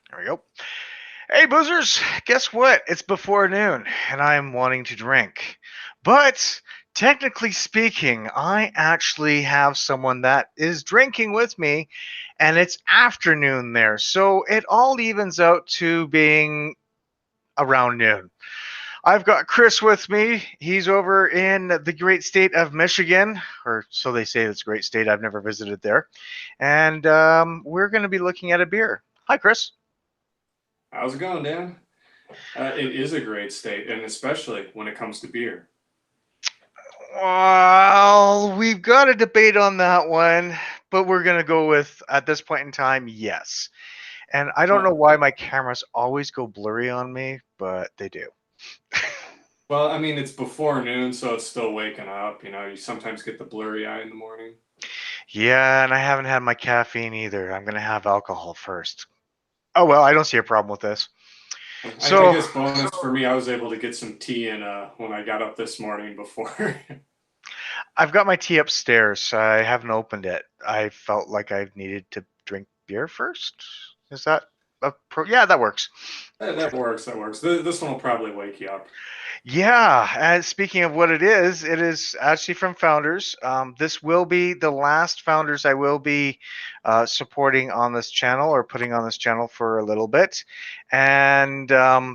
There we go. Hey, boozers, guess what? It's before noon, and I'm wanting to drink. But technically speaking, I actually have someone that is drinking with me, and it's afternoon there. So it all evens out to being around noon. I've got Chris with me. He's over in the great state of Michigan, or so they say it's a great state. I've never visited there. And we're going to be looking at a beer. Hi, Chris. How's it going, Dan? It is a great state, and especially when it comes to beer. Well, we've got a debate on that one, but we're going to go with, at this point in time, yes. And I don't know Well, why my cameras always go blurry on me, but they do. well, I mean, it's before noon, so it's still waking up. You know, you sometimes get the blurry eye in the morning. Yeah, and I haven't had my caffeine either. I'm going to have alcohol first. Oh, well, I don't see a problem with this. I So, guess bonus for me, I was able to get some tea in when I got up this morning before. I've got my tea upstairs. I haven't opened it. I felt like I needed to drink beer first. Is that yeah, that works. That works. That works. This one will probably wake you up. Yeah, and speaking of what it is actually from Founders. This will be the last Founders I will be supporting on this channel or putting on this channel for a little bit. And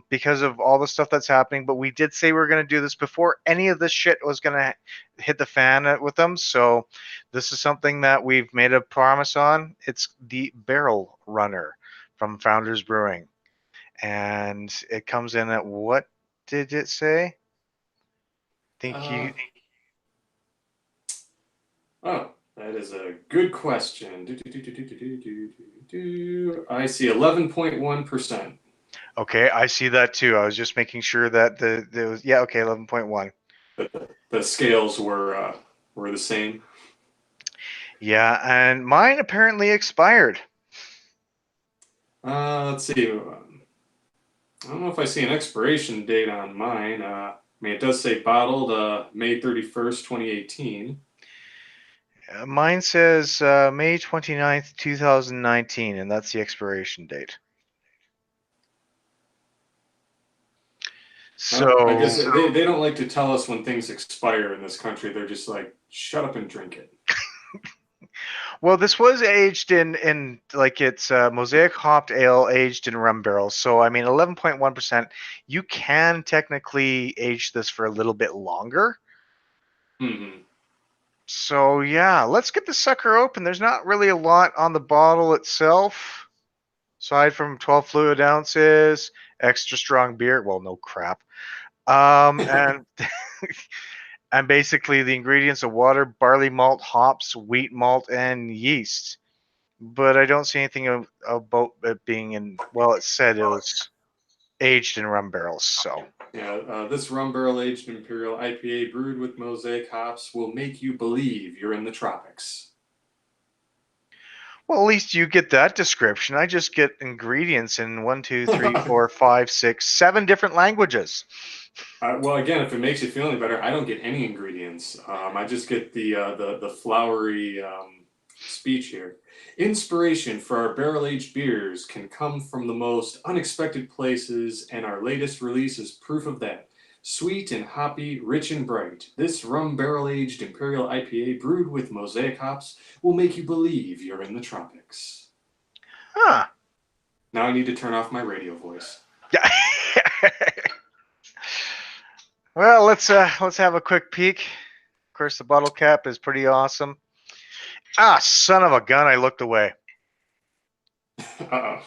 because of all the stuff that's happening, but we did say we were going to do this before any of this shit was going to hit the fan with them. So this is something that we've made a promise on. It's the Barrel Runner from Founders Brewing. And it comes in at what did it say? Think Uh, you oh, that is a good question. I see 11.1%. okay, I see that too. I was just making sure that there was yeah, okay, 11.1. The scales were the same. Yeah, and mine apparently expired. Let's see. I don't know if I see an expiration date on mine. I mean, it does say bottled May 31st, 2018. Mine says May 29th, 2019, and that's the expiration date. I guess So, they don't like to tell us when things expire in this country. They're just like, shut up and drink it. well, this was aged in like it's mosaic hopped ale aged in rum barrels. So, I mean, 11.1%. You can technically age this for a little bit longer. Hmm. So yeah, let's get the sucker open. There's not really a lot on the bottle itself, aside from 12 fluid ounces, extra strong beer. Well, no crap. And and basically the ingredients of water, barley malt, hops, wheat malt, and yeast. But I don't see anything about it being in. Well, it said it was aged in rum barrels. So Yeah, this rum barrel aged imperial IPA brewed with mosaic hops will make you believe you're in the tropics. well, at least you get that description. I just get ingredients in one, two, three, four, five, six, seven different languages. Well, again, if it makes you feel any better, I don't get any ingredients. I just get the flowery speech here. Inspiration for our barrel aged beers can come from the most unexpected places, and our latest release is proof of that. Sweet and hoppy, rich and bright, this rum barrel aged Imperial IPA brewed with mosaic hops will make you believe you're in the tropics. Huh. Now I need to turn off my radio voice. Yeah. Well, let's have a quick peek. Of course, the bottle cap is pretty awesome. Ah, son of a gun! I looked away. Uh oh.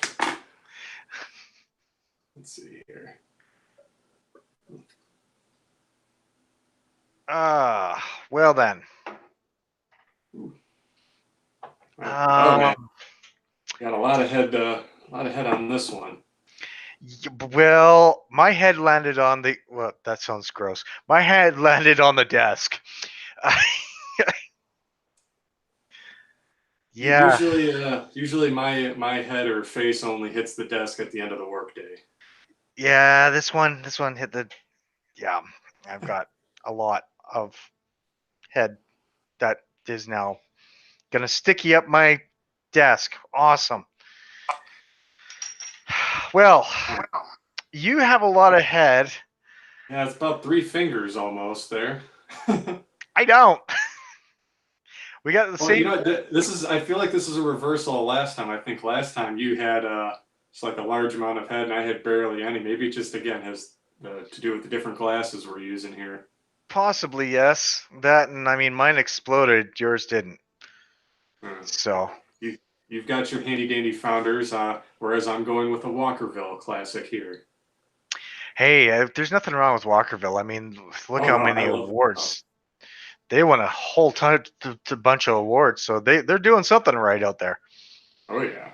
Let's see here. Ah, well then. Oh man, Um, got a lot of head on this one. well, my head landed on the. Well, that sounds gross. My head landed on the desk. Yeah, Usually my head or face only hits the desk at the end of the workday. yeah. This one hit the. Yeah, I've got a lot of head that is now gonna sticky up my desk. Awesome. Well, you have a lot of head. Yeah, it's about 3 fingers almost there. I don't. We got the Well, you same. know, this is. I feel like this is a reversal of last time. I think last time you had it's like a large amount of head, and I had barely any. Maybe it just again has to do with the different glasses we're using here. Possibly, yes. That, and I mean, mine exploded. Yours didn't. Hmm. So, You you've got your handy dandy founders, whereas I'm going with a Walkerville classic here. hey, there's nothing wrong with Walkerville. I mean, look Oh how no, I many love them. awards they won, a whole ton, a bunch of awards. So they're doing something right out there. Oh yeah.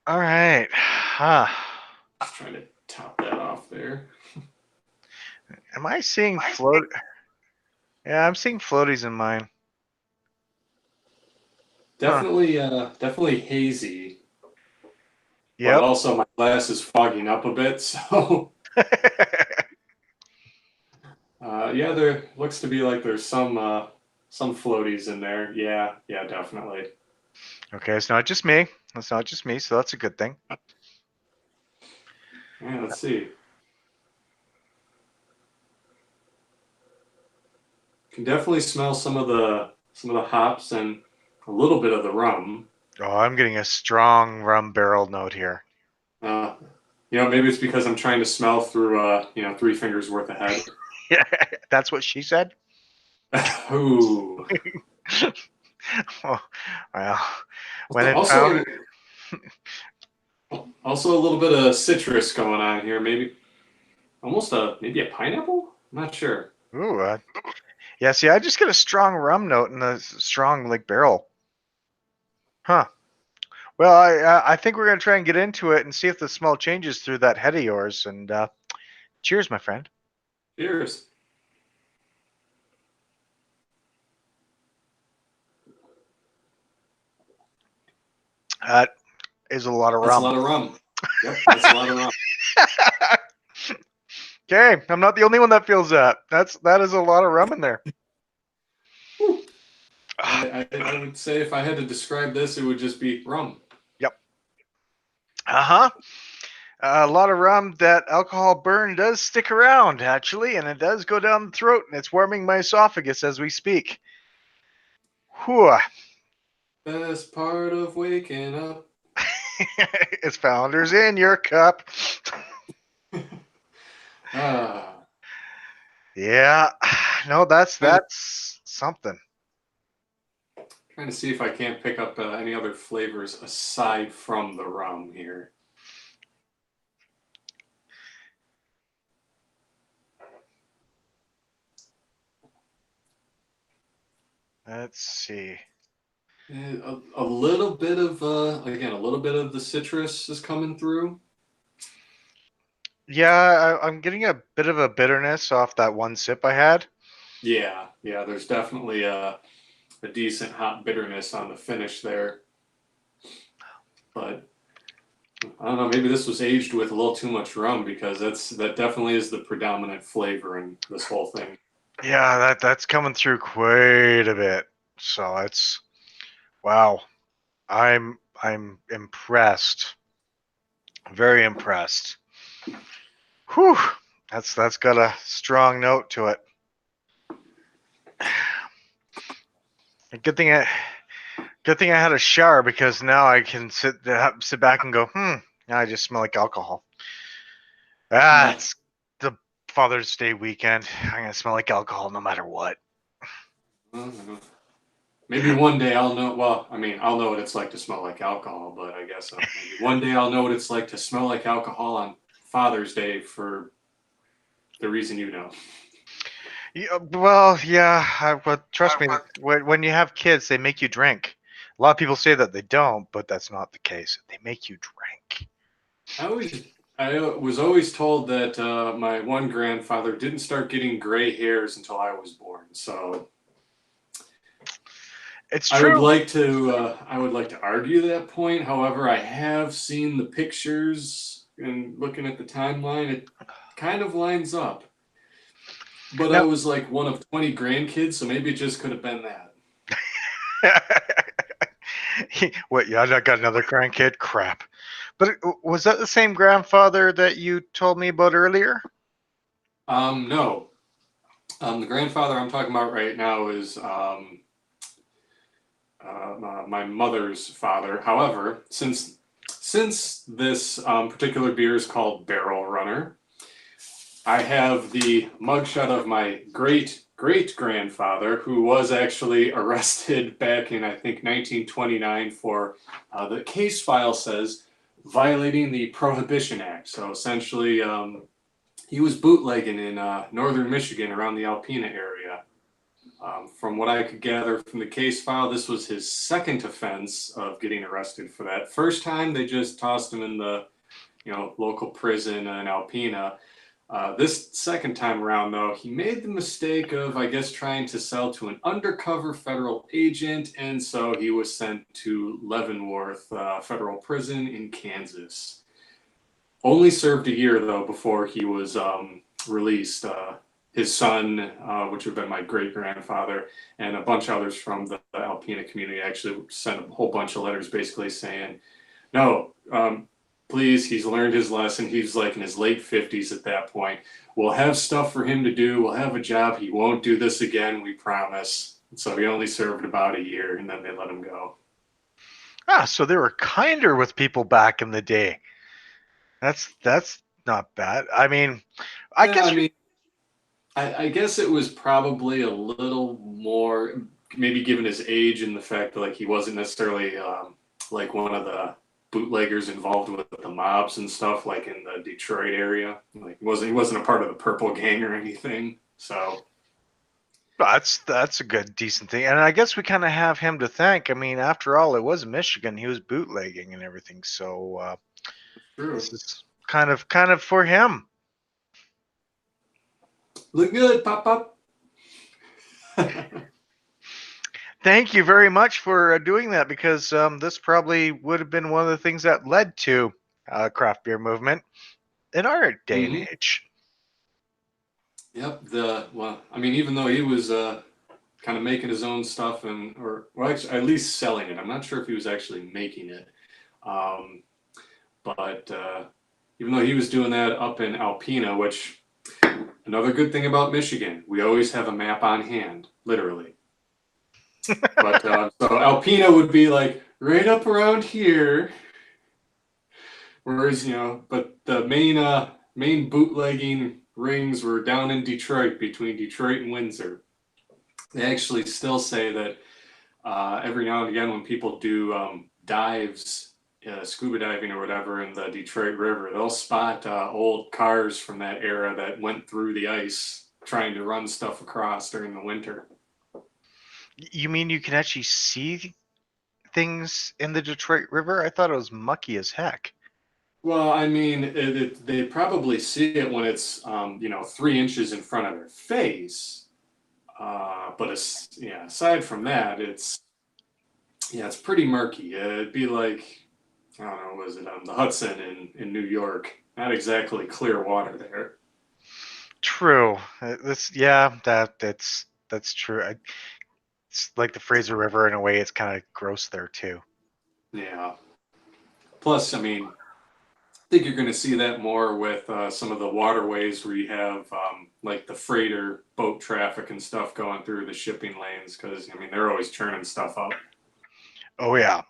All right. Huh. Just trying to top that off there. Am I seeing float? Yeah, I'm seeing floaties in mine. Huh. Definitely hazy, but Yep. also my glass is fogging up a bit. So yeah, there looks to be like there's some floaties in there. Yeah, yeah, definitely. Okay, it's not just me. It's not just me, so that's a good thing. Yeah, let's see. Can definitely smell some of the hops and a little bit of the rum. Oh, I'm getting a strong rum barrel note here. Uh, maybe it's because I'm trying to smell through 3 fingers worth of head. Yeah, that's what she said. Ooh. Oh, well, when Also, it found, also a little bit of citrus going on here. Maybe almost maybe a pineapple. I'm not sure. ooh, yeah. See, I just get a strong rum note and a strong like barrel. Huh. Well, I think we're gonna try and get into it and see if the smell changes through that head of yours. And cheers, my friend. Cheers. That is a lot of That's a rum. lot of rum. Yep, that's a lot of rum. Okay, I'm not the only one that feels that. That is a lot of rum in there. Whew. I would say if I had to describe this, it would just be rum. Yep. Uh-huh. A lot of rum. That alcohol burn does stick around, actually, and it does go down the throat, and it's warming my esophagus as we speak. Whew. Best part of waking up. It's Founders in your cup. Ah, Yeah. No, that's trying to that's something. trying to see if I can't pick up any other flavors aside from the rum here. Let's see. A little bit of again, a little bit of the citrus is coming through. Yeah, I'm getting a bit of a bitterness off that one sip I had. Yeah, yeah. There's definitely a decent hot bitterness on the finish there, but I don't know. Maybe this was aged with a little too much rum because that definitely is the predominant flavor in this whole thing. Yeah, that's coming through quite a bit. So it's wow. I'm impressed. Very impressed. Whew. That's got a strong note to it. Good thing I had a shower because now I can sit back and go, now I just smell like alcohol. Uh, It's the Father's Day weekend. I'm gonna smell like alcohol no matter what. maybe one day I'll know. Well, I mean, I'll know what it's like to smell like alcohol, but I guess maybe one day I'll know what it's like to smell like alcohol on Father's Day for the reason you know. Yeah, well, yeah, but trust me, when you have kids, they make you drink. A lot of people say that they don't, but that's not the case. They make you drink. I always, I was always told that my one grandfather didn't start getting gray hairs until I was born. So It's true. I would like to argue that point. However, I have seen the pictures and looking at the timeline, it kind of lines up. But I Now, was like one of 20 grandkids, so maybe it just could have been that. what? Yeah, I got another grandkid. Crap. But was that the same grandfather that you told me about earlier? No. The grandfather I'm talking about right now is my mother's father. However, since this particular beer is called Barrel Runner, I have the mugshot of my great grandfather, who was actually arrested back in, I think, 1929 for, the case file says, violating the Prohibition Act. So essentially, he was bootlegging in northern Michigan around the Alpena area. From what I could gather from the case file, this was his second offense of getting arrested for that. First time, they just tossed him in the local prison in Alpena. This second time around, though, he made the mistake of, I guess, trying to sell to an undercover federal agent, and so he was sent to Leavenworth Federal Prison in Kansas. Only served a year, though, before he was released. His son, which would have been my great grandfather, and a bunch of others from the Alpena community actually sent a whole bunch of letters basically saying, no, please, he's learned his lesson. He's like in his late 50s at that point. We'll have stuff for him to do. We'll have a job. He won't do this again, we promise. So he only served about a year, and then they let him go. Ah, so they were kinder with people back in the day. That's not bad. I mean, I Yeah, I guess we, mean, I guess it was probably a little more, maybe given his age and the fact that like he wasn't necessarily like one of the bootleggers involved with the mobs and stuff, like in the Detroit area. Like he wasn't a part of the Purple Gang or anything. So that's a good decent thing. And I guess we kind of have him to thank. I mean, after all, it was Michigan. He was bootlegging and everything. So true. this is kind of for him. Look good, pop pop. Thank you very much for doing that because this probably would have been one of the things that led to craft beer movement in our day and Mm-hmm. age. Yep. Well, I mean, even though he was kind of making his own stuff and or well, actually, at least selling it. I'm not sure if he was actually making it. Um, but even though he was doing that up in Alpena, which another good thing about Michigan, we always have a map on hand, literally. But so Alpena would be like right up around here, whereas but the main bootlegging rings were down in Detroit, between Detroit and Windsor. They actually still say that every now and again when people do dives, scuba diving or whatever in the Detroit River, they'll spot old cars from that era that went through the ice trying to run stuff across during the winter. You mean you can actually see things in the Detroit River? I thought it was mucky as heck. Well, I mean, they probably see it when it's 3 inches in front of their face. But yeah, aside from that, it's pretty murky. It'd be like I don't know, was it the Hudson in New York? Not exactly clear water there. True. This yeah, that's true. It's like the Fraser River in a way. It's kind of gross there too. Yeah. Plus, I mean, I think you're going to see that more with some of the waterways where you have like the freighter boat traffic and stuff going through the shipping lanes because I mean they're always churning stuff up. Oh yeah.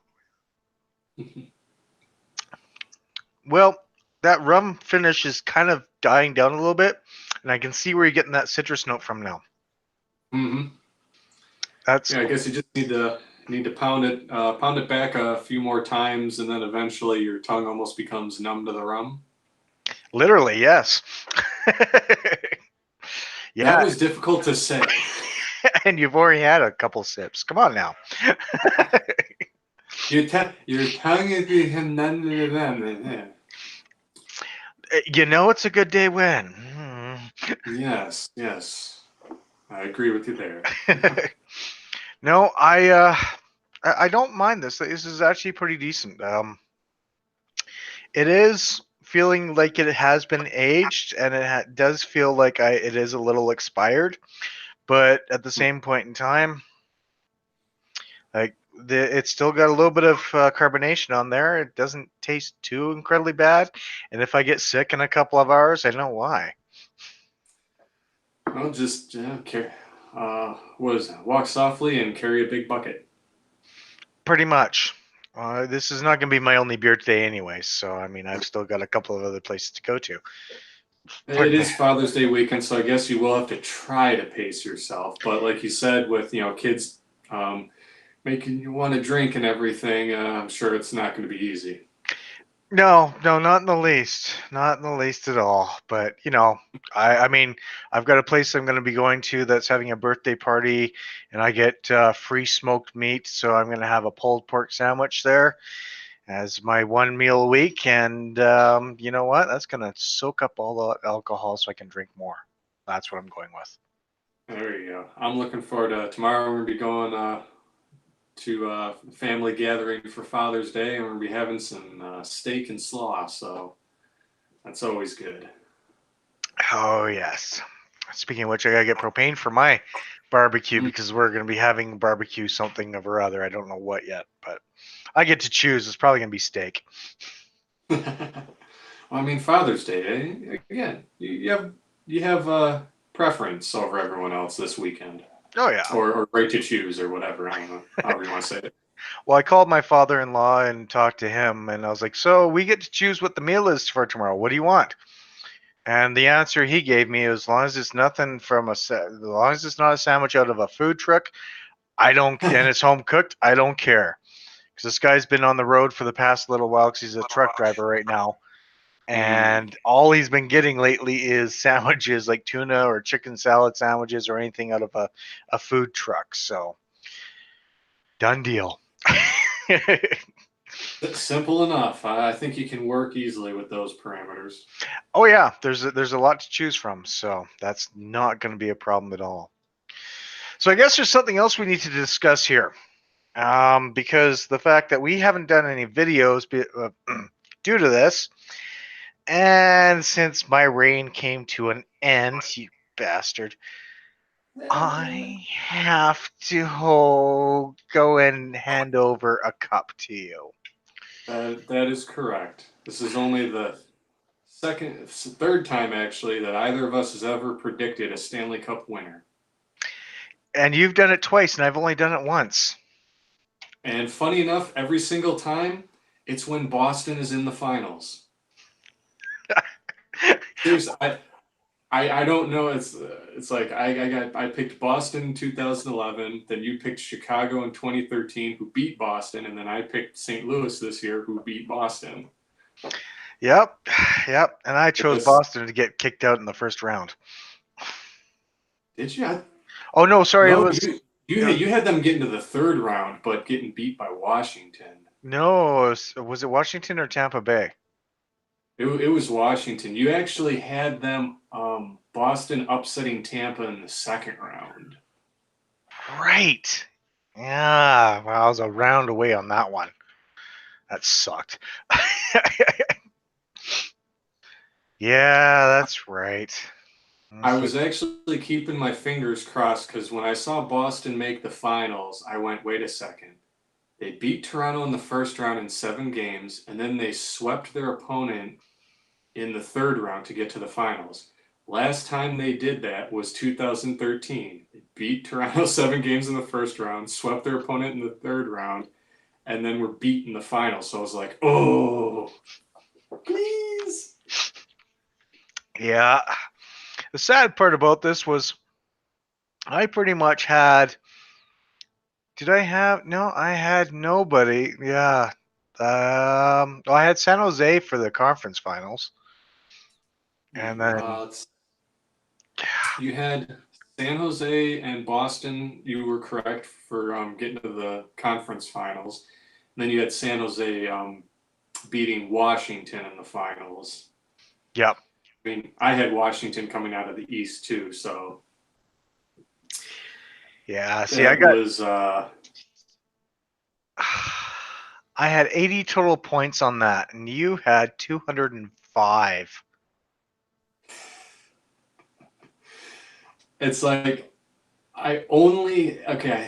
Well, that rum finish is kind of dying down a little bit, and I can see where you're getting that citrus note from now. Mm-hmm. That's Yeah, I guess you just need to pound it back a few more times, and then eventually your tongue almost becomes numb to the rum. literally yes. That Yeah, was difficult to say. and you've already had a couple sips. Come on now. Your tongue is becoming numb to the rum. You know it's a good day when. Hmm. Yes, yes, I agree with you there. No, I don't mind this. This is actually pretty decent. It is feeling like it has been aged, and it does feel like it is a little expired. But at the same point in time, like it's still got a little bit of carbonation on there. It doesn't taste too incredibly bad. And if I get sick in a couple of hours, I know why. Well, just what is that? Walk softly and carry a big bucket. Pretty much. This is not going to be my only beer today, anyway. So I mean, I've still got a couple of other places to go to. It Pardon me. is Father's Day weekend, so I guess you will have to try to pace yourself. But like you said, with kids um, making you want to drink and everything, I'm sure it's not going to be easy. No, no, not in the least. Not in the least at all. But, I mean, I've got a place I'm going to be going to that's having a birthday party, and I get free smoked meat. So I'm going to have a pulled pork sandwich there as my one meal a week. And you know what? That's going to soak up all the alcohol so I can drink more. That's what I'm going with. There you go. I'm looking forward to tomorrow. We're going to be going to family gathering for Father's Day, and we're going to be having some steak and slaw. So that's always good. Oh, yes. Speaking of which, I got to get propane for my barbecue Mm. because we're going to be having barbecue something of or other. I don't know what yet, but I get to choose. It's probably gonna be steak. Well, I mean, Father's Day. Again, you have preference over everyone else this weekend, Oh yeah. or right to choose, or whatever. I don't know, however you want to say it. Well, I called my father-in-law and talked to him, and I was like, "So we get to choose what the meal is for tomorrow. What do you want?" And the answer he gave me, as long as it's nothing from as long as it's not a sandwich out of a food truck, I don't, and it's home cooked, I don't care. Because this guy's been on the road for the past little while, because he's a truck driver right now, Mm. and all he's been getting lately is sandwiches like tuna or chicken salad sandwiches or anything out of a food truck. So done deal. Simple enough. I think you can work easily with those parameters. Oh yeah, there's a lot to choose from, so that's not going to be a problem at all. So I guess there's something else we need to discuss here, because the fact that we haven't done any videos due to this, and since my reign came to an end, you bastard, I have to go and hand over a cup to you. That is correct. This is only the third time actually that either of us has ever predicted a Stanley Cup winner. And you've done it twice, and I've only done it once. And funny enough, every single time, it's when Boston is in the finals. Seriously, I don't know. It's like I picked Boston in 2011, then you picked Chicago in 2013, who beat Boston, and then I picked St. Louis this year, who beat Boston. Yep, yep. And I chose This Boston to get kicked out in the first round. did you? Oh no, sorry, it No, was you had them getting to the third round, but getting beat by Washington. no, was it Washington or Tampa Bay? It was Washington. You actually had them Boston upsetting Tampa in the second round. Right. Yeah, well, I was a round away on that one. That sucked. Yeah, that's right. I was actually keeping my fingers crossed because when I saw Boston make the finals, I went, wait a second. They beat Toronto in the first round in 7 games, and then they swept their opponent in the third round to get to the finals. Last time they did that was 2013. They beat Toronto 7 games in the first round, swept their opponent in the third round, and then were beat in the finals. So I was like, oh, please. Yeah. The sad part about this was I pretty much had. Did I have? No, I had nobody. Yeah. Well, I had San Jose for the conference finals, and then You had San Jose and Boston. You were correct for getting to the conference finals. And then you had San Jose beating Washington in the finals. yep. I mean, I had Washington coming out of the East too, so Yeah. See, I that got. was I had 80 total points on that, and you had 205. it's like I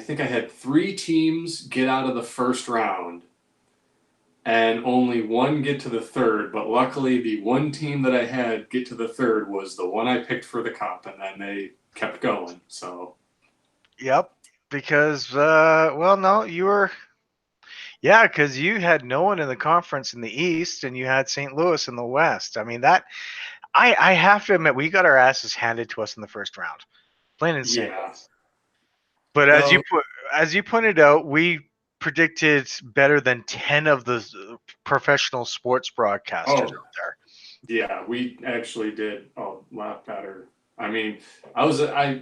think I had three teams get out of the first round and only one get to the third, but luckily the one team that I had get to the third was the one I picked for the cup, and then they kept going. So Yep. Because, well, no, you were, yeah, because you had no one in the conference in the East, and you had St. Louis in the West. I mean, I have to admit, we got our asses handed to us in the first round, plain and simple. yeah. But Well, as you pointed out, we predicted better than 10 of the professional sports broadcasters oh out there. yeah, we actually did a lot better. I mean, I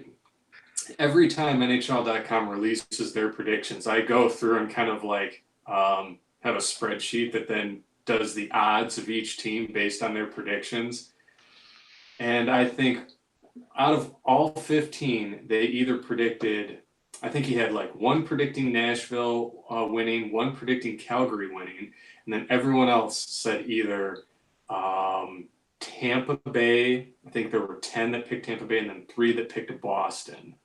every time NHL.com releases their predictions, I go through and kind of like have a spreadsheet that then does the odds of each team based on their predictions. And I think out of all 15, they either predicted, I think he had like one predicting Nashville winning, one predicting Calgary winning, and then everyone else said either Tampa Bay. I think there were 10 that picked Tampa Bay, and then three that picked Boston.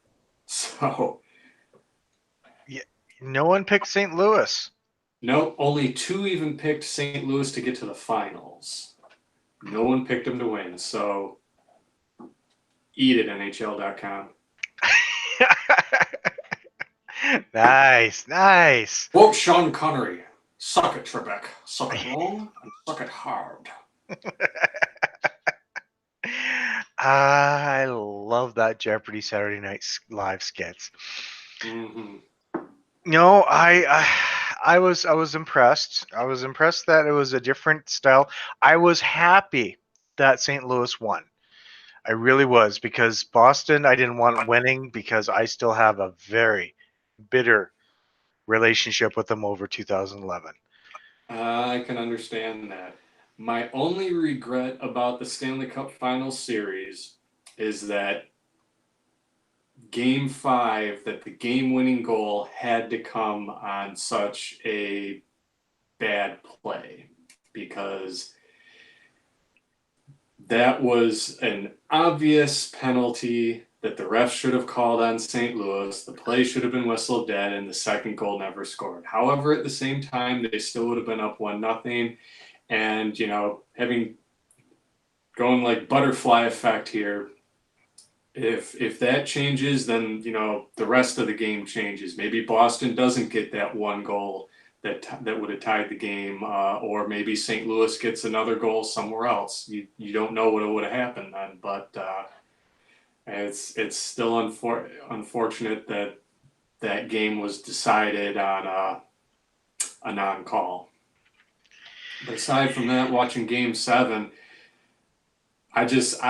So, Yeah, no one picked St. Louis. no, only two even picked St. Louis to get to the finals. No one picked them to win. So, eat it, NHL.com. Nice, nice. Quote Sean Connery: "Suck it, Trebek. Suck it long and suck it hard." I love that Jeopardy Saturday Night Live skits. Mm-hmm. No, I was impressed. I was impressed that it was a different style. I was happy that St. Louis won. I really was because Boston I didn't want winning because I still have a very bitter relationship with them over 2011. I can understand that. My only regret about the Stanley Cup Final Series is that Game 5, that the game-winning goal had to come on such a bad play, because that was an obvious penalty that the ref should have called on St. Louis. The play should have been whistled dead, and the second goal never scored. However, at the same time, they still would have been up 1-0. And, having going like butterfly effect here, if that changes, then the rest of the game changes. Maybe Boston doesn't get that one goal that would have tied the game, or maybe St. Louis gets another goal somewhere else. You don't know what would have happened then, but it's still unfortunate that that game was decided on a non-call. But aside from that, watching Game 7, I just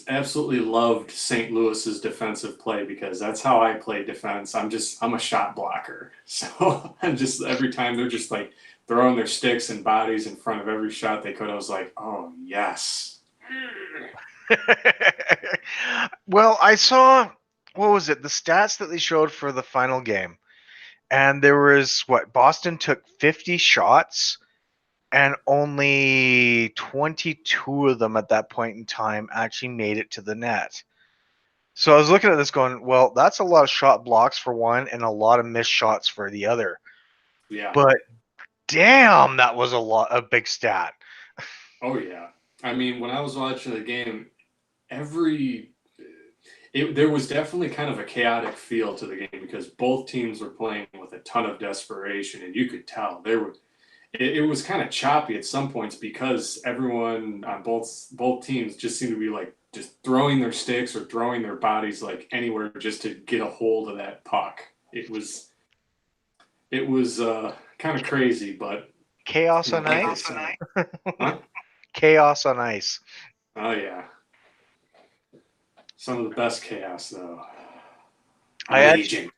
absolutely loved St. Louis's defensive play, because that's how I play defense. I'm a shot blocker. So I'm just, every time they're just like throwing their sticks and bodies in front of every shot they could, I was like, oh yes. Well, I saw what was it? The stats that they showed for the final game. And there was what Boston took 50 shots and only 22 of them at that point in time actually made it to the net. So I was looking at this going, well, that's a lot of shot blocks for one and a lot of missed shots for the other. Yeah. But damn, that was a big stat. Oh yeah. I mean, when I was watching the game, every there was definitely kind of a chaotic feel to the game, because both teams were playing with a ton of desperation, and you could tell there were it was kind of choppy at some points, because everyone on both teams just seemed to be like just throwing their sticks or throwing their bodies like anywhere just to get a hold of that puck. It was kind of crazy, but Chaos on like I ice? said, huh? Chaos on ice. Oh yeah, some of the best chaos though. I'm I an actually agent.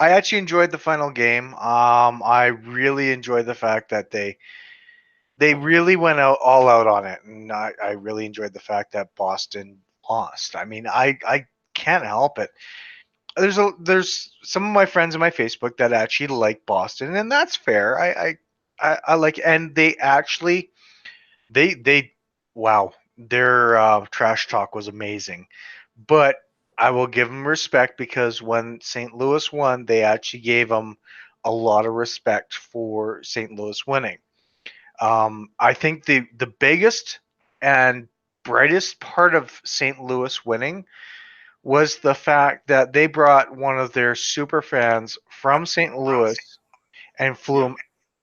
I actually enjoyed the final game. I really enjoyed the fact that they really went out all out on it, and I really enjoyed the fact that Boston lost. I mean, I can't help it. There's some of my friends in my Facebook that actually like Boston, and that's fair. I like, and they actually they wow, their trash talk was amazing, but I will give them respect because when St. Louis won, they actually gave them a lot of respect for St. Louis winning. I think the biggest and brightest part of St. Louis winning was the fact that they brought one of their super fans from St. Louis and flew Yep. him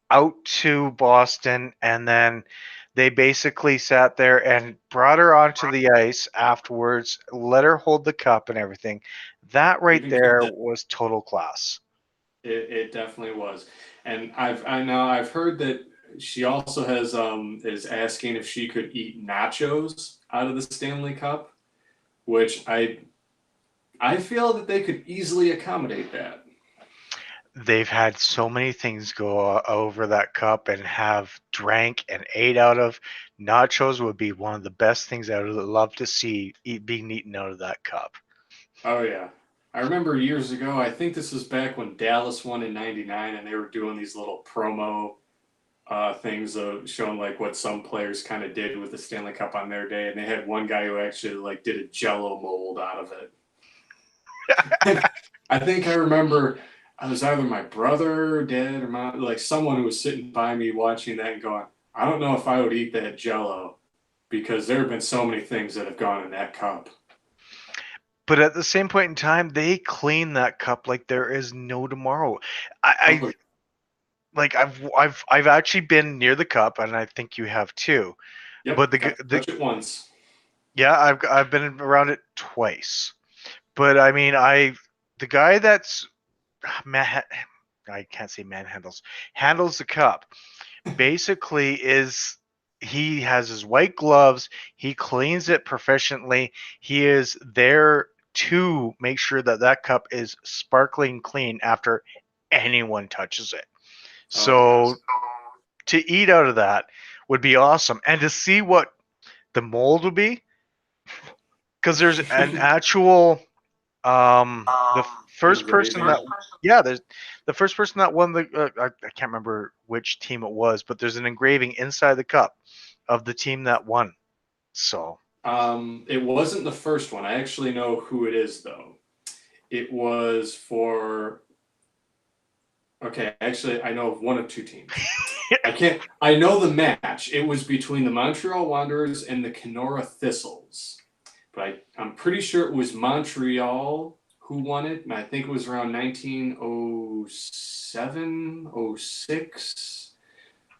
out to Boston, and then they basically sat there and brought her onto the ice afterwards, let her hold the cup and everything. That right Even killed there it. was total class. It definitely was. And I've heard that she also has is asking if she could eat nachos out of the Stanley Cup, which I feel that they could easily accommodate that. They've had so many things go over that cup and have drank and ate out of. Nachos would be one of the best things I would love to see being eaten out of that cup. Oh yeah. I remember years ago, I think this was back when Dallas won in '99 and they were doing these little promo things of showing like what some players kind of did with the Stanley Cup on their day, and they had one guy who actually like did a Jello mold out of it. I think I remember I was either my brother, dad, or mom, like someone who was sitting by me watching that and going, I don't know if I would eat that Jello because there have been so many things that have gone in that cup. But at the same point in time, they clean that cup like there is no tomorrow. I Oh, like I've actually been near the cup, and I think you have too. But yep, got to touch it once. yeah, I've been around it twice. But I mean, the guy that's man, I can't say manhandles handles the cup basically is he has his white gloves, he cleans it proficiently, he is there to make sure that that cup is sparkling clean after anyone touches it. Oh yes. So to eat out of that would be awesome, and to see what the mold would be, because there's an actual the first person Engraving. that yeah, there's the first person that won the I can't remember which team it was, but there's an engraving inside the cup of the team that won. So It wasn't the first one. I actually know who it is though. It was for okay, actually I know of one of two teams. I can't I know the match. It was between the Montreal Wanderers and the Kenora Thistles. But I'm pretty sure it was Montreal who won it, and I think it was around 1907, '06.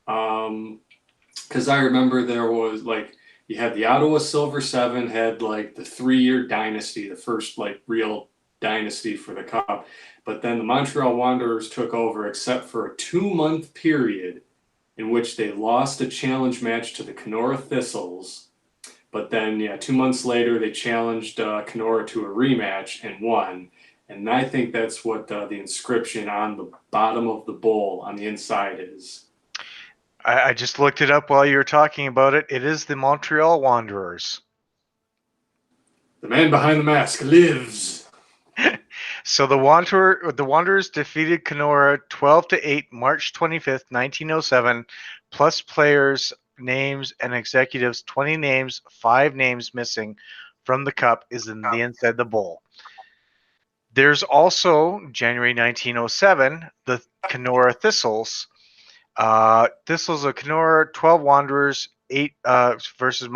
Because I remember there was like you had the Ottawa Silver Seven had like the 3 year dynasty, the first like real dynasty for the cup, but then the Montreal Wanderers took over, except for a 2 month period in which they lost a challenge match to the Kenora Thistles. But then, yeah, 2 months later, they challenged Kenora to a rematch and won. And I think that's what the inscription on the bottom of the bowl on the inside is. I just looked it up while you were talking about it. It is the Montreal Wanderers. The man behind the mask lives. So the Wanderers defeated Kenora 12-8 March 25th, 1907, plus players names and executives 20 names, 5 names missing from the cup is in the inside the bowl. There's also January 1907, the Kenora Thistles. Thistles of Kenora, 12 Wanderers, 8 versus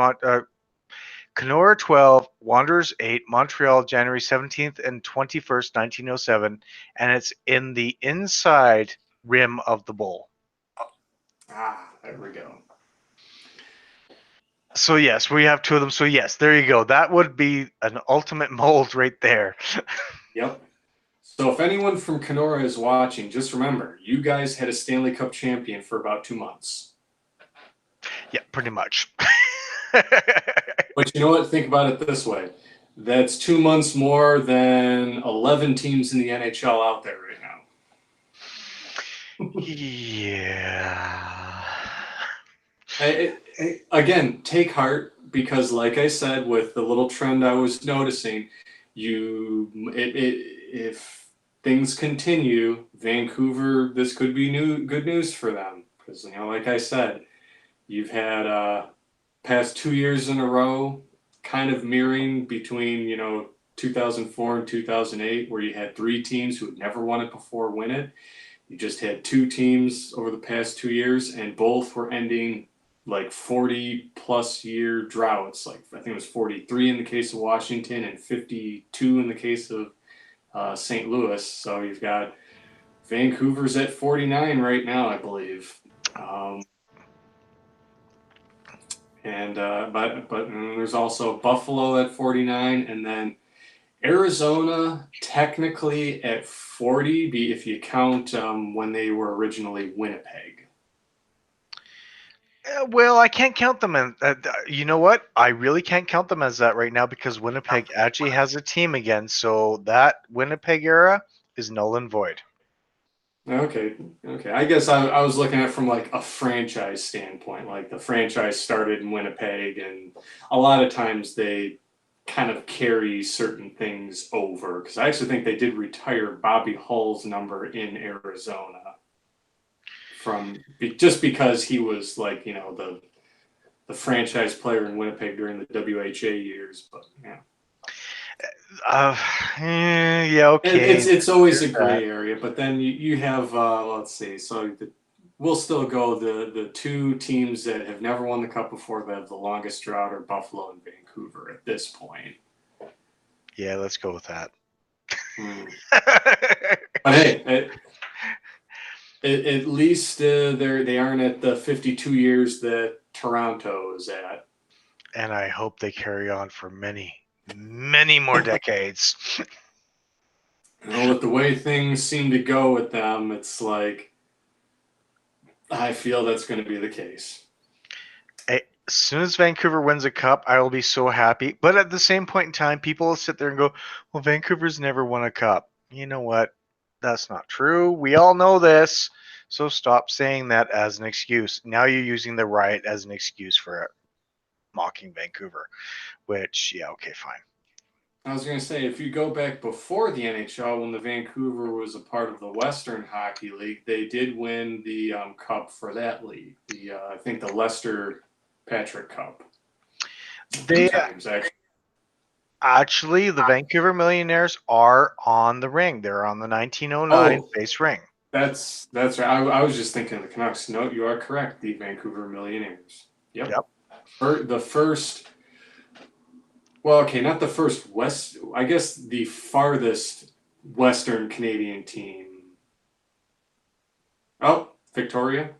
Kenora 12, Wanderers 8, Montreal, January 17th and 21st, 1907, and it's in the inside rim of the bowl. Ah, there we go. So yes, we have 2 of them. So yes, there you go. That would be an ultimate mold right there. Yep. So if anyone from Kenora is watching, just remember, you guys had a Stanley Cup champion for about 2 months. Yeah, pretty much. But you know what? Think about it this way. That's 2 months more than 11 teams in the NHL out there right now. Yeah. Again, take heart because, like I said, with the little trend I was noticing, if things continue, Vancouver, this could be good news for them because like I said, you've had past 2 years in a row, kind of mirroring between 2004 and 2008, where you had three teams who had never won it before win it. You just had two teams over the past 2 years, and both were ending like 40 plus year droughts. Like I think it was 43 in the case of Washington and 52 in the case of St. Louis. So you've got Vancouver's at 49 right now, I believe. Um, and but there's also Buffalo at 49, and then Arizona technically at 40, if you count when they were originally Winnipeg. Well, I can't count them in. You know what? I really can't count them as that right now because Winnipeg actually has a team again. So that Winnipeg era is null and void. Okay, okay. I guess I was looking at it from like a franchise standpoint. Like the franchise started in Winnipeg, and a lot of times they kind of carry certain things over. Because I actually think they did retire Bobby Hull's number in Arizona from just because he was like the franchise player in Winnipeg during the WHA years. But yeah, Uh, yeah, okay. it's always There's a that. gray area. But then you have let's see, we'll still go the two teams that have never won the cup before that have the longest drought are Buffalo and Vancouver at this point. Yeah, let's go with that. Hmm. But hey, at least they aren't at the 52 years that Toronto is at. And I hope they carry on for many, many more decades. With the way things seem to go with them, it's like I feel that's going to be the case. As soon as Vancouver wins a cup, I will be so happy. But at the same point in time, people will sit there and go, well, Vancouver's never won a cup. You know what? That's not true. We all know this. So stop saying that as an excuse. Now you're using the riot as an excuse for mocking Vancouver, which, yeah, okay, fine. I was going to say, if you go back before the NHL, when the Vancouver was a part of the Western Hockey League, they did win the cup for that league. I think the Lester Patrick Cup two They times actually. actually, the Vancouver Millionaires are on the ring. They're on the 1909 Oh, base ring. that's right. I was just thinking of the Canucks. No, you are correct. The Vancouver Millionaires. Yep. Yep. The first. Well, okay, not the first West. I guess the farthest Western Canadian team. Oh, Victoria.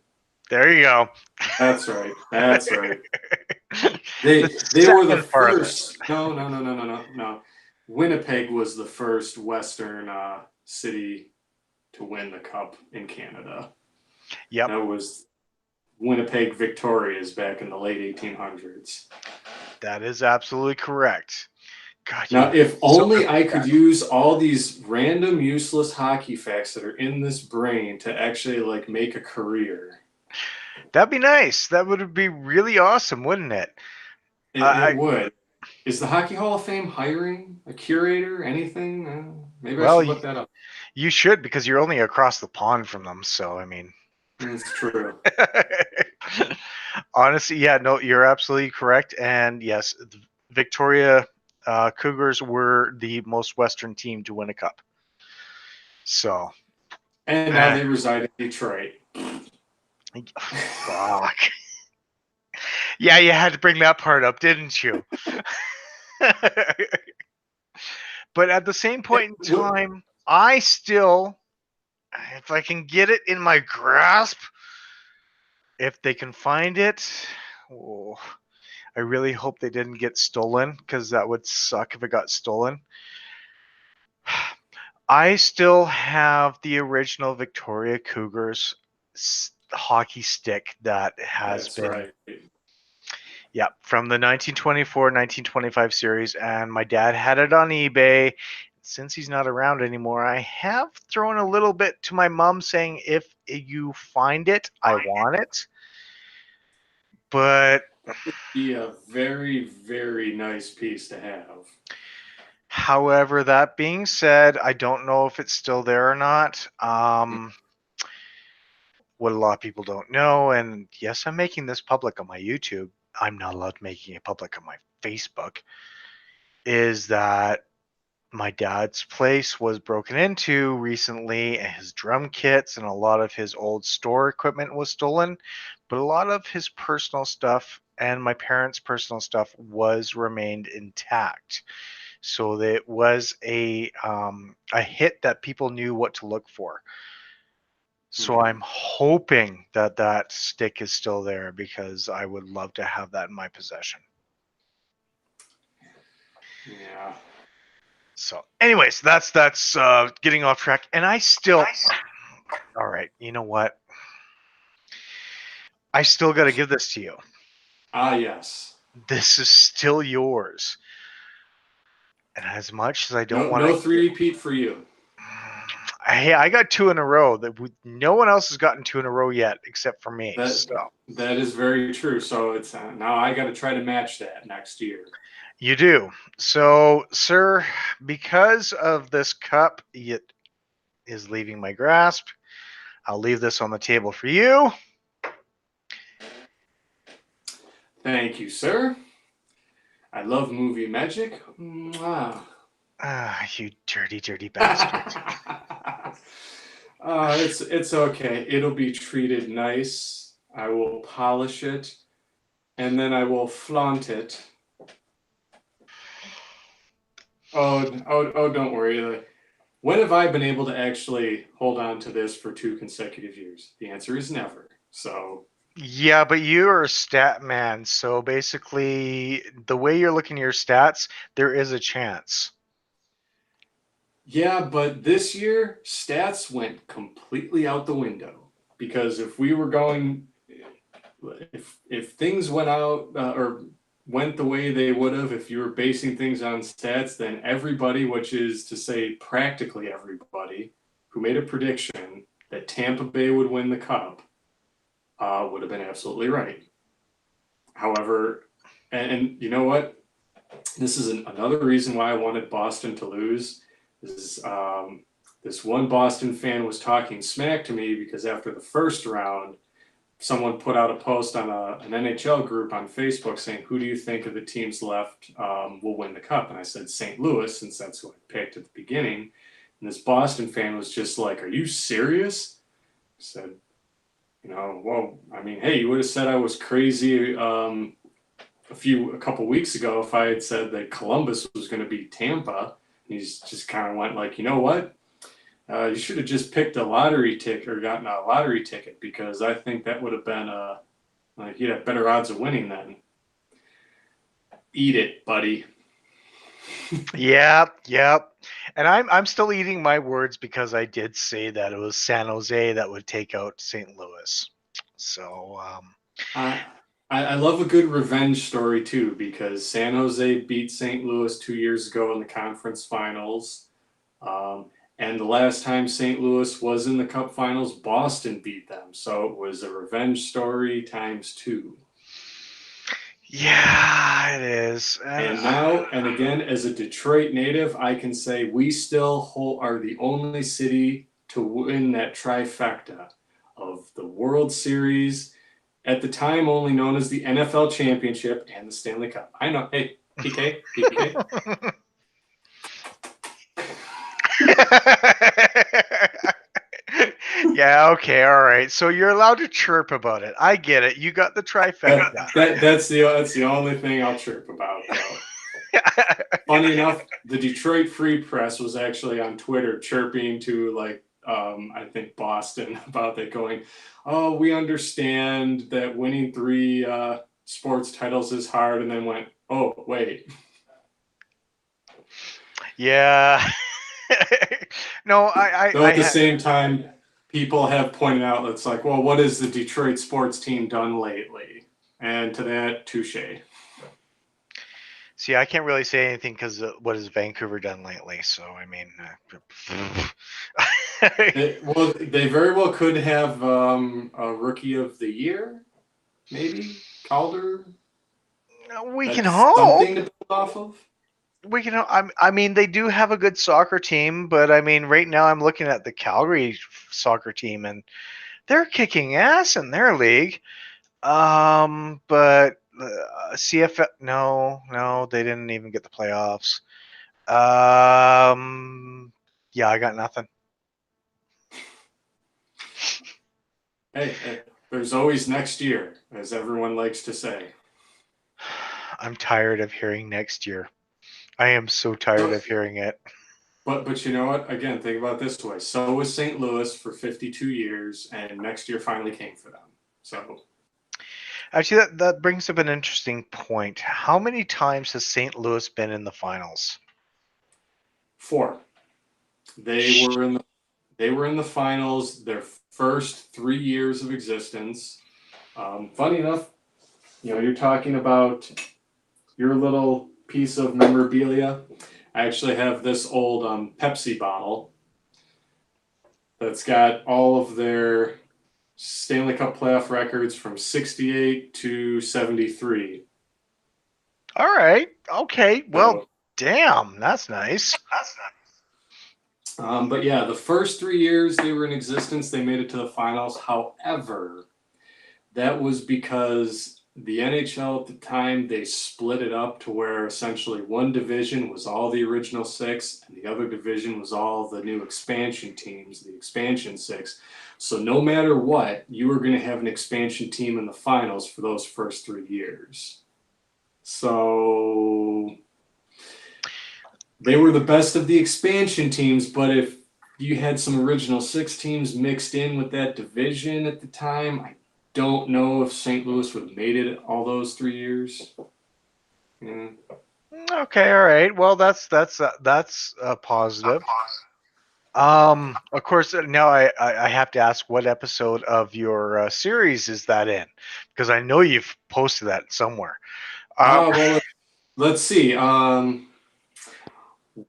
There you go. That's right. That's right. The They were the second farthest. first. No. Winnipeg was the first Western city to win the cup in Canada. Yep, That was Winnipeg Victorias back in the late 1800s. that is absolutely correct. God, you Now, are if so good only I with could that. use all these random useless hockey facts that are in this brain to actually like make a career. That'd be nice. That would be really awesome, wouldn't it? It I would. Is the Hockey Hall of Fame hiring a curator? Anything? Maybe I well, should look that up. you should because you're only across the pond from them. So I mean, That's true. honestly, yeah, no, you're absolutely correct. And yes, the Victoria Cougars were the most Western team to win a cup. So, And now eh, they reside in Detroit. fuck. Yeah, you had to bring that part up, didn't you? But at the same point in time, I still, if I can get it in my grasp, if they can find it, oh, I really hope they didn't get stolen because that would suck if it got stolen. I still have the original Victoria Cougars hockey stick that has That's been, right. yeah, from the 1924-1925 series, and my dad had it on eBay. Since he's not around anymore, I have thrown a little bit to my mom saying, if you find it, I want it. But That would be a very, very nice piece to have. however, that being said, I don't know if it's still there or not. What a lot of people don't know, and yes, I'm making this public on my YouTube. I'm not allowed to making it public on my Facebook. Is that my dad's place was broken into recently, and his drum kits and a lot of his old store equipment was stolen, but a lot of his personal stuff and my parents' personal stuff was remained intact. So that it was a hit that people knew what to look for. So Hmm. I'm hoping that that stick is still there because I would love to have that in my possession. Yeah. So, anyways, that's getting off track, and I still. All right, you know what? I still got to give this to you. Ah, yes. This is still yours, and as much as I don't No, want no to, three-peat for you. hey, I got two in a row. That no one else has gotten two in a row yet, except for me. That So that is very true. So it's now I got to try to match that next year. you do. So, sir, because of this cup, it is leaving my grasp. I'll leave this on the table for you. Thank you, sir. I love movie magic. Mwah. Ah, you dirty, dirty bastard. It's okay. It'll be treated nice. I will polish it, and then I will flaunt it. Oh, don't worry. Like, when have I been able to actually hold on to this for 2 consecutive years? The answer is never. So, Yeah, but you're a stat man, so basically, the way you're looking at your stats, there is a chance. yeah, but this year, stats went completely out the window. Because if we were going, if things went out or went the way they would have, if you were basing things on stats, then everybody, which is to say practically everybody, who made a prediction that Tampa Bay would win the cup, would have been absolutely right. However, and you know what? This is another reason why I wanted Boston to lose. Is this one Boston fan was talking smack to me because after the first round, someone put out a post on an NHL group on Facebook saying, "Who do you think of the teams left will win the cup?" And I said St. Louis, since that's who I picked at the beginning. And this Boston fan was just like, "Are you serious?" I said, well, I mean, hey, you would have said I was crazy a couple weeks ago if I had said that Columbus was going to beat Tampa. And he's just kind of went like, you know what? You should have just picked a lottery ticket or gotten a lottery ticket because I think that would have been like you'd have better odds of winning then. Eat it, buddy. Yep, yep. And I'm still eating my words because I did say that it was San Jose that would take out St. Louis. So, I I love a good revenge story too because San Jose beat St. Louis 2 years ago in the conference finals. Um, and the last time St. Louis was in the Cup Finals, Boston beat them. So it was a revenge story times two. yeah, it is. And And now, and again, as a Detroit native, I can say we still are the only city to win that trifecta of the World Series, at the time only known as the NFL Championship and the Stanley Cup. I know. Hey, PK, PK. yeah, okay, all right. So you're allowed to chirp about it. I get it. You got the trifecta. That's the only thing I'll chirp about though. Funny enough, the Detroit Free Press was actually on Twitter chirping to like I think Boston about that, going, "Oh, we understand that winning three sports titles is hard," and then went, "Oh, wait." yeah. no, Though at the same time, people have pointed out it's like, well, what has the Detroit sports team done lately? And to that, touche. see. I can't really say anything because what has Vancouver done lately? So I mean, They very well could have a rookie of the year, maybe Calder. we can That's hope. something to build off of. We can. I mean, they do have a good soccer team, but I mean, right now I'm looking at the Calgary soccer team, and they're kicking ass in their league. But CFL, no, they didn't even get the playoffs. Yeah, I got nothing. Hey, there's always next year, as everyone likes to say. I'm tired of hearing next year. I am so tired So, of hearing it. but you know what? Again, think about it this way. So was St. Louis for 52 years, and next year finally came for them. So Actually, that brings up an interesting point. How many times has St. Louis been in the finals? four. They were in the they were in the finals their first 3 years of existence. Funny enough, you're talking about your little piece of memorabilia. I actually have this old Pepsi bottle that's got all of their Stanley Cup playoff records from 68 to 73. All right. Okay. Well, So, damn, that's nice. but yeah, the first 3 years they were in existence, they made it to the finals. However, that was because the NHL at the time they split it up to where essentially one division was all the original six and the other division was all the new expansion teams, the expansion six. So no matter what, you were going to have an expansion team in the finals for those first 3 years. So they were the best of the expansion teams, but if you had some original six teams mixed in with that division at the time, I don't know if St. Louis would have made it all those 3 years. Yeah. Okay. All right. Well, that's positive. Of course, now I have to ask, what episode of your series is that in? Because I know you've posted that somewhere. Um, Well, let's see.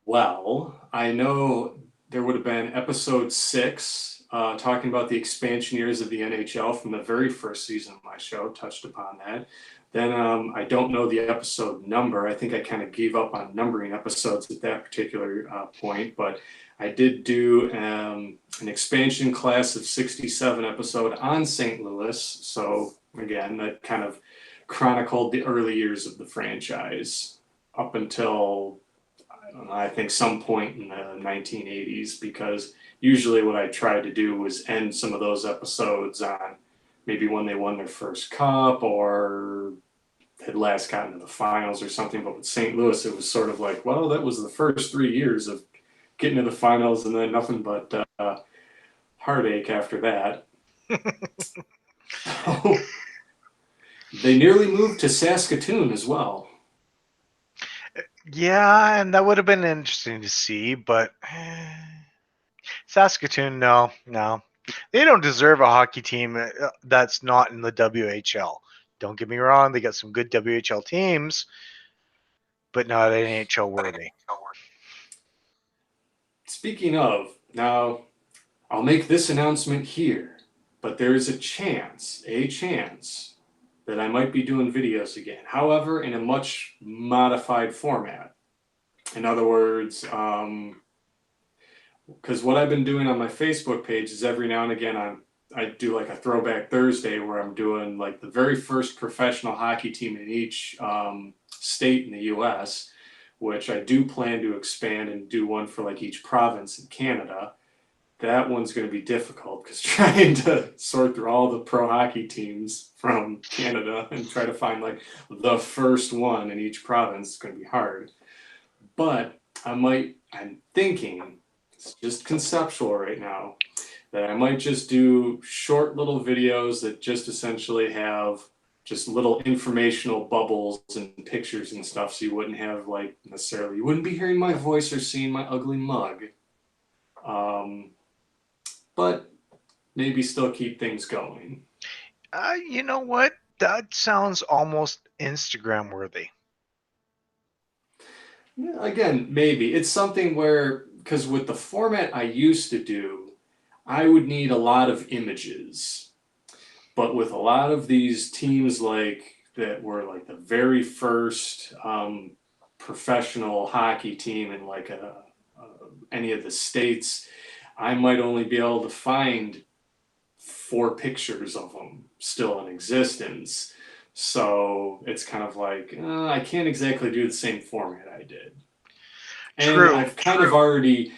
Well, I know there would have been episode 6, talking about the expansion years of the NHL from the very first season of my show, touched upon that. Then I don't know the episode number. I think I kind of gave up on numbering episodes at that particular point, but I did do an expansion class of 67 episode on St. Louis. So again, that kind of chronicled the early years of the franchise up until I think some point in the 1980s, because usually what I tried to do was end some of those episodes on maybe when they won their first cup or had last gotten to the finals or something. But with St. Louis, it was sort of like, well, that was the first 3 years of getting to the finals and then nothing but heartache after that. So they nearly moved to Saskatoon as well. yeah, and that would have been interesting to see, but Saskatoon, no, no, they don't deserve a hockey team that's not in the WHL. Don't get me wrong; they got some good WHL teams, but not NHL worthy. Speaking of, now I'll make this announcement here, but there is a chance that I might be doing videos again. However, in a much modified format. In other words, because what I've been doing on my Facebook page is every now and again I do like a throwback Thursday where I'm doing like the very first professional hockey team in each state in the U.S., which I do plan to expand and do one for like each province in Canada. That one's going to be difficult because trying to sort through all the pro hockey teams from Canada and try to find like the first one in each province is going to be hard. But I'm thinking, it's just conceptual right now, that I might just do short little videos that just essentially have just little informational bubbles and pictures and stuff so you wouldn't have like necessarily, you wouldn't be hearing my voice or seeing my ugly mug. Um, but maybe still keep things going. You know what? That sounds almost Instagram worthy. Yeah, again, maybe it's something where, because with the format I used to do, I would need a lot of images. But with a lot of these teams like that were like the very first professional hockey team in like any of the states, I might only be able to find 4 pictures of them still in existence. So it's kind of like I can't exactly do the same format I did. And True, I've kind of true. already,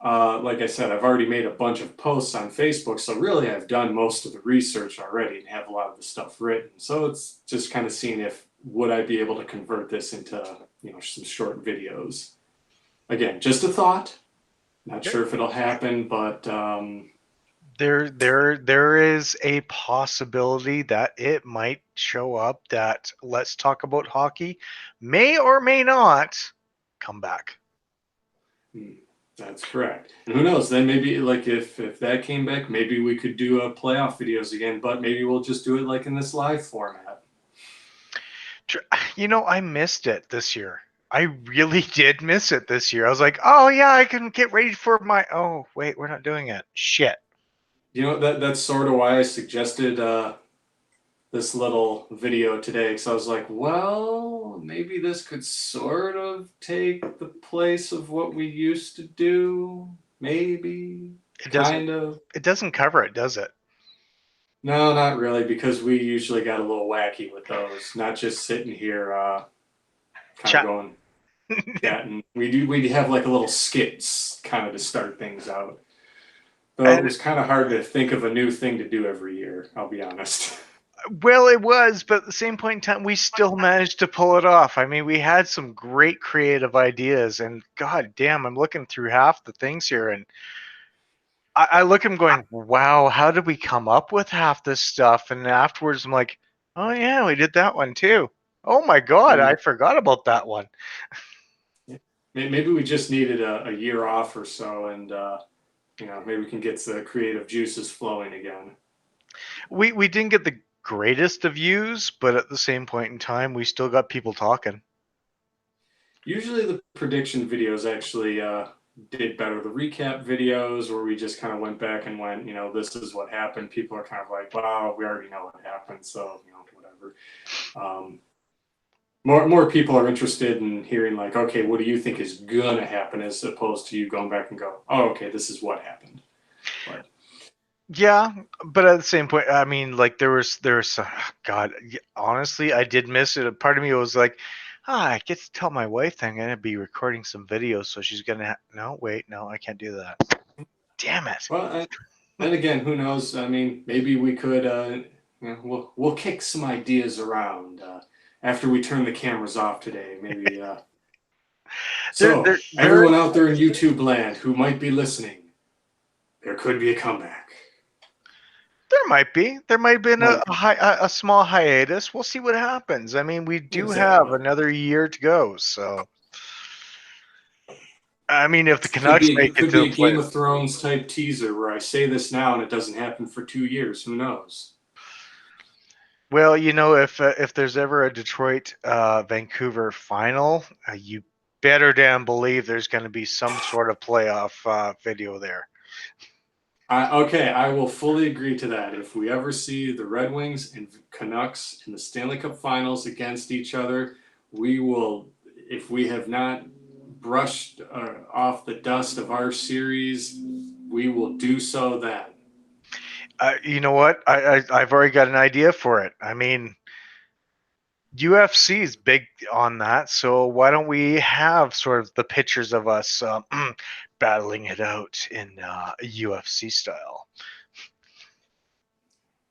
like I said, I've already made a bunch of posts on Facebook. So really, I've done most of the research already and have a lot of the stuff written. So it's just kind of seeing if would I be able to convert this into some short videos. Again, just a thought. Not sure if it'll happen, but There is a possibility that it might show up that Let's Talk About Hockey may or may not come back. hmm, that's correct. And who knows? Then maybe like if that came back, maybe we could do a playoff videos again. But maybe we'll just do it like in this live format. I missed it this year. I really did miss it this year. I was like, oh yeah, I can get ready for my. Oh wait, we're not doing it. Shit. That's sort of why I suggested this little video today, because I was like, well, maybe this could sort of take the place of what we used to do. Maybe, It doesn't. kind of. It doesn't cover it, does it? No, not really, because we usually got a little wacky with those. Not just sitting here, kind of Chat. going chatting. We have like a little skits kind of to start things out. Though it And was kind of hard to think of a new thing to do every year. I'll be honest. well, it was, but at the same point in time, we still managed to pull it off. I mean, we had some great creative ideas, and god damn, I'm looking through half the things here, and I look at them going, wow, how did we come up with half this stuff? And afterwards, I'm like, oh yeah, we did that one too. Oh my god, I forgot about that one. Maybe we just needed a year off or so, and maybe we can get the creative juices flowing again. We didn't get the greatest of views, but at the same point in time, we still got people talking. Usually, the prediction videos actually did better. The recap videos, where we just kind of went back and went, this is what happened. People are kind of like, wow, we already know what happened, so whatever. Um, more people are interested in hearing like, okay, what do you think is gonna happen, as opposed to you going back and go, oh, okay, this is what happened. But Yeah, but at the same point, I mean, like there was God, honestly, I did miss it. A part of me was like, I get to tell my wife that I'm gonna be recording some videos, so she's gonna. No, wait, no, I can't do that. Damn it. well, and again, who knows? I mean, maybe we could, we'll kick some ideas around after we turn the cameras off today. Maybe. There, So, there, there, everyone out there in YouTube land who might be listening, there could be a comeback. there might be. There might have been Might be. a small hiatus. We'll see what happens. I mean, we do have Exactly. another year to go, so I mean, if the Could Canucks be make it it could to be the a Game play, of Thrones type teaser where I say this now and it doesn't happen for 2 years. Who knows? well, if there's ever a Detroit Vancouver final, you better damn believe there's going to be some sort of playoff video there. Okay, I will fully agree to that. If we ever see the Red Wings and Canucks in the Stanley Cup Finals against each other, we will. If we have not brushed off the dust of our series, we will do so then. You know what? I've already got an idea for it. I mean, UFC is big on that, so why don't we have sort of the pictures of us battling it out in UFC style?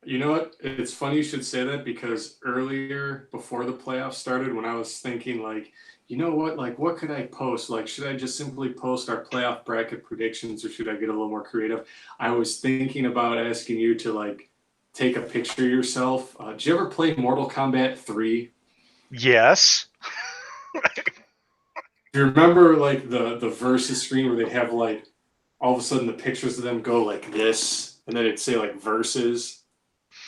You know what? It's funny you should say that, because earlier, before the playoffs started, when I was thinking, like, you know what? Like, what could I post? Like, should I just simply post our playoff bracket predictions, or should I get a little more creative? I was thinking about asking you to, like, take a picture of yourself. Did you ever play Mortal Kombat 3? Yes. Do you remember, like, the versus screen where they'd have, like, all of a sudden the pictures of them go like this, and then it'd say, like, versus?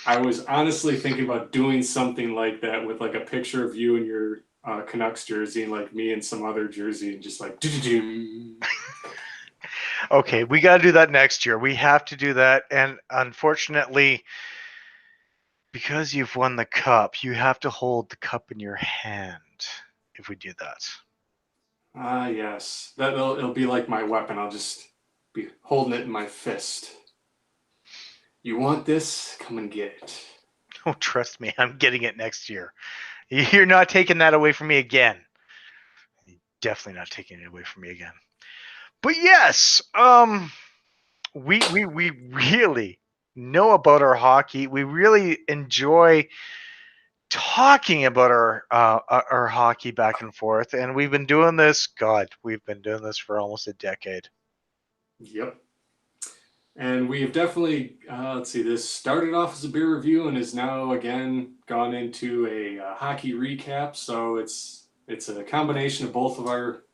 I was honestly thinking about doing something like that with like a picture of you in your Canucks jersey and like me in some other jersey, and just like Okay, we got to do that next year. We have to do that. And unfortunately, because you've won the cup, you have to hold the cup in your hand if we do that. yes, it'll be like my weapon. I'll just be holding it in my fist. You want this? Come and get it. Oh, trust me, I'm getting it next year. You're not taking that away from me again. definitely not taking it away from me again. But yes, we really know about our hockey. We really enjoy talking about our hockey back and forth, and we've been doing this. God, we've been doing this for almost a decade. Yep. And we have definitely, let's see, this started off as a beer review and is now again gone into a hockey recap. So it's a combination of both of our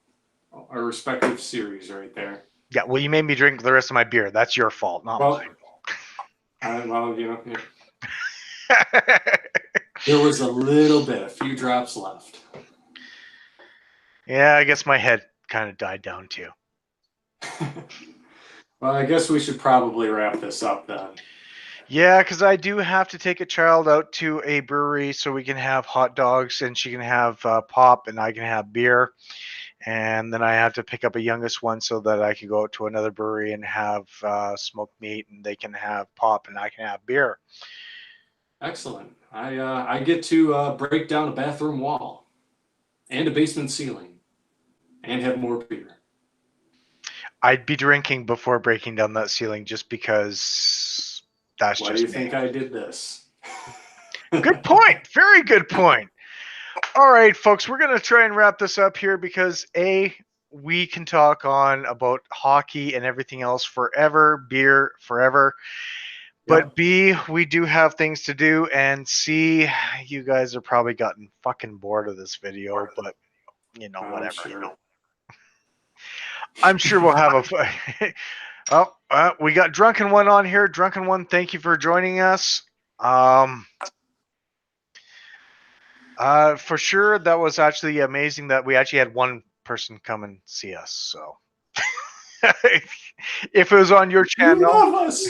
respective series right there. Yeah, well, you made me drink the rest of my beer. That's your fault, not Well, mine. well, there was a little bit, a few drops left. Yeah, I guess my head kind of died down too. Well, I guess we should probably wrap this up then. Yeah, because I do have to take a child out to a brewery so we can have hot dogs and she can have pop and I can have beer. And then I have to pick up a youngest one so that I can go out to another brewery and have smoked meat and they can have pop and I can have beer. Excellent. I get to break down a bathroom wall and a basement ceiling and have more beer. I'd be drinking before breaking down that ceiling just because that's Why do just you me. think I did this? Good point. Very good point. All right, folks, we're going to try and wrap this up here because we can talk on about hockey and everything else forever, beer forever. But Yep. B, we do have things to do, and C, you guys are probably gotten fucking bored of this video, but whatever. Sure. I'm sure we'll have a. We got Drunken One on here. Drunken One, thank you for joining us. For sure, that was actually amazing that we actually had one person come and see us. So, if it was on your You channel, love us.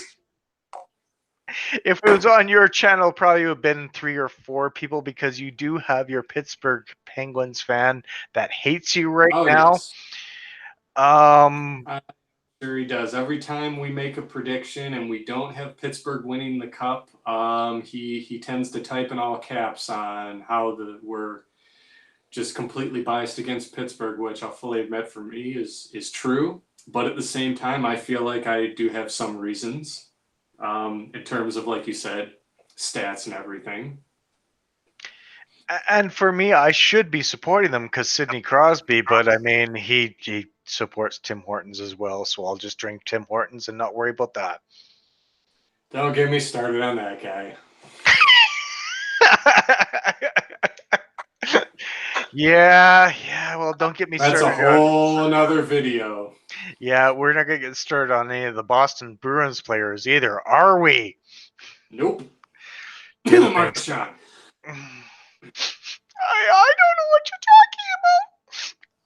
if it was on your channel, probably would have been 3 or 4 people because you do have your Pittsburgh Penguins fan that hates you right Oh now. yes. Um, Sure he does. Every time we make a prediction and we don't have Pittsburgh winning the cup, he tends to type in all caps on how we're just completely biased against Pittsburgh, which I'll fully admit for me is true. But at the same time, I feel like I do have some reasons in terms of, like you said, stats and everything. and for me, I should be supporting them because Sidney Crosby, but I mean, he supports Tim Hortons as well, so I'll just drink Tim Hortons and not worry about that. Don't get me started on that guy. Yeah. Well, don't get me That's started a whole another video. Yeah, we're not gonna get started on any of the Boston Bruins players either, are we? Nope. Tim thinks. Marchand. I don't know what you're talking about.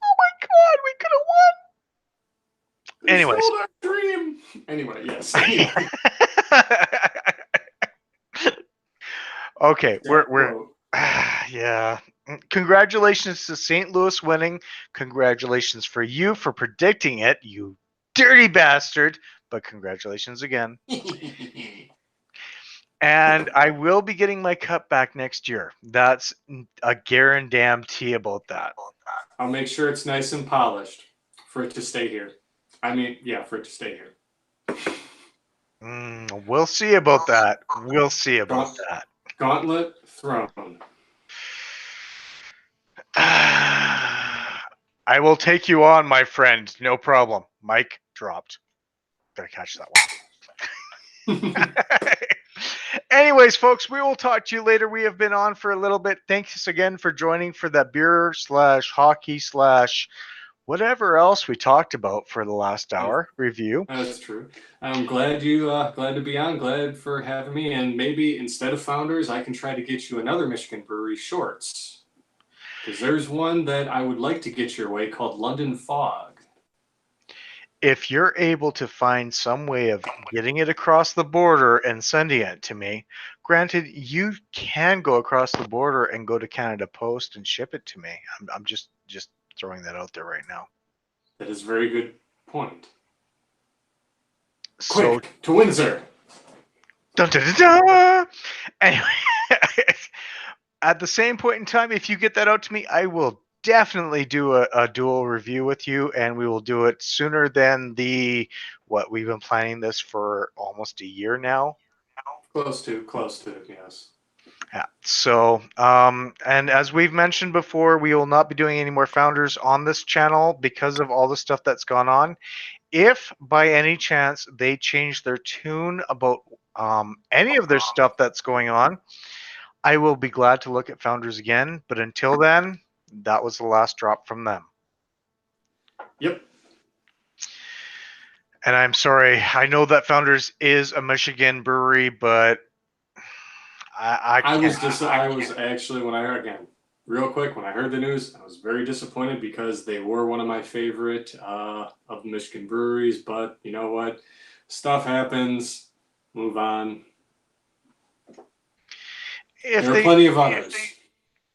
Oh my god, we could have won. Anyways. Stole our dream. Anyway, yes. Anyway. Okay, we're yeah. Congratulations to St. Louis winning. Congratulations for you for predicting it, you dirty bastard. But congratulations again. And I will be getting my cup back next year. That's a guarantee about that. I'll make sure it's nice and polished for it to stay here. I mean, yeah, for it to stay here. We'll see about that. We'll see about that. Gauntlet thrown. I will take you on, my friend. No problem. Mic dropped. Gotta catch that one. Anyways, folks, we will talk to you later. We have been on for a little bit. Thanks again for joining for that beer / hockey / whatever else we talked about for the last hour review. That's true. I'm glad glad to be on. Glad for having me. And maybe instead of Founders, I can try to get you another Michigan brewery, Shorts, because there's one that I would like to get your way called London Fog. If you're able to find some way of getting it across the border and sending it to me, granted, you can go across the border and go to Canada Post and ship it to me. I'm just throwing that out there right now. That is a very good point. So, Quick, to Windsor. Dun, dun, dun, dun. Anyway, at the same point in time, if you get that out to me, I will definitely do a dual review with you, and we will do it sooner than the what we've been planning this for almost a year now. Close to, yes. Yeah. So, and as we've mentioned before, we will not be doing any more founders on this channel because of all the stuff that's gone on. If by any chance they change their tune about any of their stuff that's going on, I will be glad to look at founders again. But until then, that was the last drop from them. Yep. And I'm sorry, I know that Founders is a Michigan brewery, but I can't. I was actually, when I heard, again, real quick, when I heard the news, I was very disappointed because they were one of my favorite of the Michigan breweries. But you know what? Stuff happens. Move on. If There are they, plenty of others.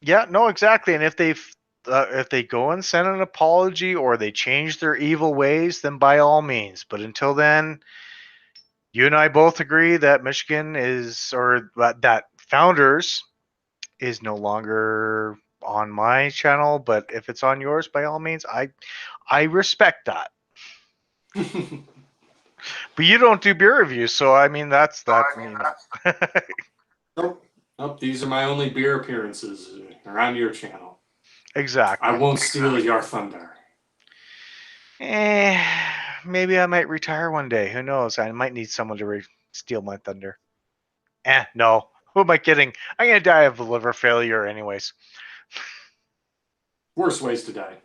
yeah, no, exactly. And if they go and send an apology or they change their evil ways, then by all means. But until then, you and I both agree that Michigan is, or that Founders is no longer on my channel. But if it's on yours, by all means, I respect that. But you don't do beer reviews, so I mean that's that. You know. Nope. Nope. These are my only beer appearances around your channel. I Exactly. won't steal your thunder. Eh, maybe I might retire one day. Who knows? I might need someone to steal my thunder. No. Who am I kidding? I'm gonna die of liver failure, anyways. Worse ways to die.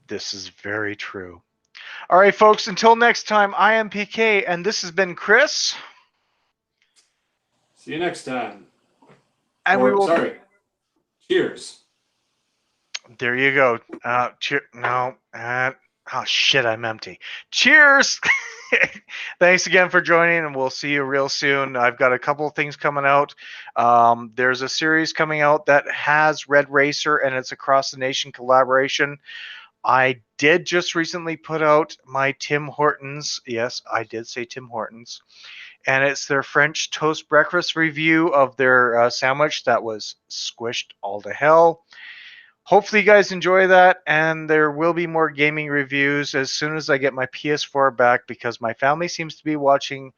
This is very true. All right, folks. Until next time, I am PK, and this has been Chris. See you next time. And we Or, will. sorry. Cheers. There you go. No. Oh shit! I'm empty. Cheers. Thanks again for joining, and we'll see you real soon. I've got a couple of things coming out. There's a series coming out that has Red Racer, and it's a cross the nation collaboration. I did just recently put out my Tim Hortons. Yes, I did say Tim Hortons, and it's their French toast breakfast review of their sandwich that was squished all to hell. Hopefully you guys enjoy that, and there will be more gaming reviews as soon as I get my PS4 back, because my family seems to be watching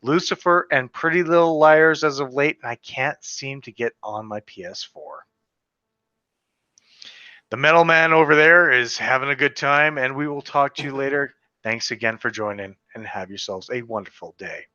Lucifer and Pretty Little Liars as of late, and I can't seem to get on my PS4. The metal man over there is having a good time, and we will talk to you later. Thanks again for joining, and have yourselves a wonderful day.